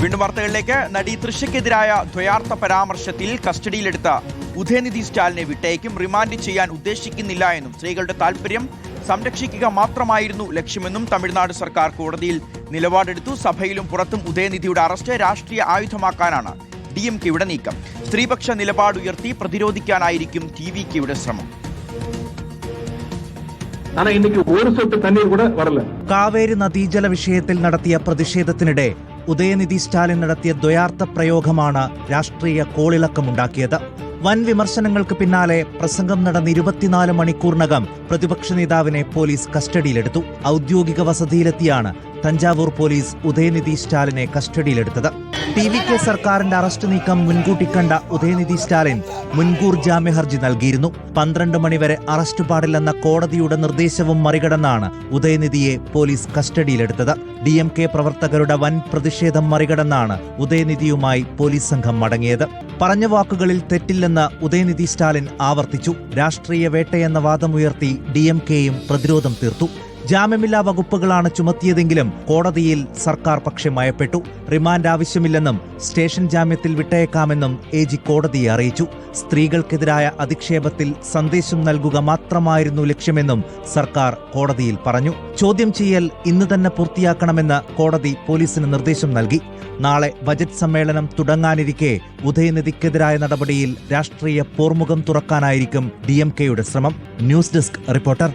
വീണ്ടും വാർത്തകളിലേക്ക്. നടി തൃഷയ്ക്കെതിരായ ദ്വയാർത്ഥ പരാമർശത്തിൽ കസ്റ്റഡിയിലെടുത്ത ഉദയനിധി സ്റ്റാലിനെ വിട്ടയക്കും. റിമാൻഡ് ചെയ്യാൻ ഉദ്ദേശിക്കുന്നില്ല എന്നും സ്ത്രീകളുടെ താൽപര്യം സംരക്ഷിക്കുക മാത്രമായിരുന്നു ലക്ഷ്യമെന്നും തമിഴ്നാട് സർക്കാർ കോടതിയിൽ നിലപാടെടുത്തു. സഭയിലും പുറത്തും ഉദയനിധിയുടെ അറസ്റ്റ് രാഷ്ട്രീയ ആയുധമാക്കാനാണ് DMKയുടെ നീക്കം. സ്ത്രീപക്ഷ നിലപാടുയർത്തി പ്രതിരോധിക്കാനായിരിക്കും TVKയുടെ ശ്രമം. കാവേരി നദീജല വിഷയത്തിൽ നടത്തിയ പ്രതിഷേധത്തിനിടെ ഉദയനിധി സ്റ്റാലിൻ നടത്തിയ ദ്വയാർത്ഥ പ്രയോഗമാണ് രാഷ്ട്രീയ കോളിളക്കമുണ്ടാക്കിയത്. വൻ വിമർശനങ്ങൾക്ക് പിന്നാലെ പ്രസംഗം നടന്ന 24 മണിക്കൂറിനകം പ്രതിപക്ഷ നേതാവിനെ പോലീസ് കസ്റ്റഡിയിലെടുത്തു. ഔദ്യോഗിക വസതിയിലെത്തിയാണ് തഞ്ചാവൂർ പോലീസ് ഉദയനിധി സ്റ്റാലിനെ കസ്റ്റഡിയിലെടുത്തത്. TVK സർക്കാരിന്റെ അറസ്റ്റ് നീക്കം മുൻകൂട്ടി കണ്ട ഉദയനിധി സ്റ്റാലിൻ മുൻകൂർ ജാമ്യ ഹർജി നൽകിയിരുന്നു. 12 മണിവരെ അറസ്റ്റ് പാടില്ലെന്ന കോടതിയുടെ നിർദ്ദേശവും മറികടന്നാണ് ഉദയനിധിയെ പോലീസ് കസ്റ്റഡിയിലെടുത്തത്. DMK പ്രവർത്തകരുടെ വൻ പ്രതിഷേധം മറികടന്നാണ് ഉദയനിധിയുമായി പോലീസ് സംഘം മടങ്ങിയത്. പറഞ്ഞ വാക്കുകളിൽ തെറ്റില്ലെന്ന് ഉദയനിധി സ്റ്റാലിൻ ആവർത്തിച്ചു. രാഷ്ട്രീയ വേട്ടയെന്ന വാദമുയർത്തി DMKയും പ്രതിരോധം തീർത്തു. ജാമ്യമില്ലാ വകുപ്പുകളാണ് ചുമത്തിയതെങ്കിലും കോടതിയിൽ സർക്കാർ പക്ഷെ മയപ്പെട്ടു. റിമാൻഡ് ആവശ്യമില്ലെന്നും സ്റ്റേഷൻ ജാമ്യത്തിൽ വിട്ടയക്കാമെന്നും AG കോടതിയെ അറിയിച്ചു. സ്ത്രീകൾക്കെതിരായ അധിക്ഷേപത്തിൽ സന്ദേശം നൽകുക മാത്രമായിരുന്നു ലക്ഷ്യമെന്നും സർക്കാർ കോടതിയിൽ പറഞ്ഞു. ചോദ്യം ചെയ്യൽ ഇന്ന് തന്നെ പൂർത്തിയാക്കണമെന്ന് കോടതി പോലീസിന് നിർദ്ദേശം നൽകി. നാളെ ബജറ്റ് സമ്മേളനം തുടങ്ങാനിരിക്കെ ഉദയനിധിക്കെതിരായ നടപടിയിൽ രാഷ്ട്രീയ പോർമുഖം തുറക്കാനായിരിക്കും DMKയുടെ ശ്രമം. News desk reporter.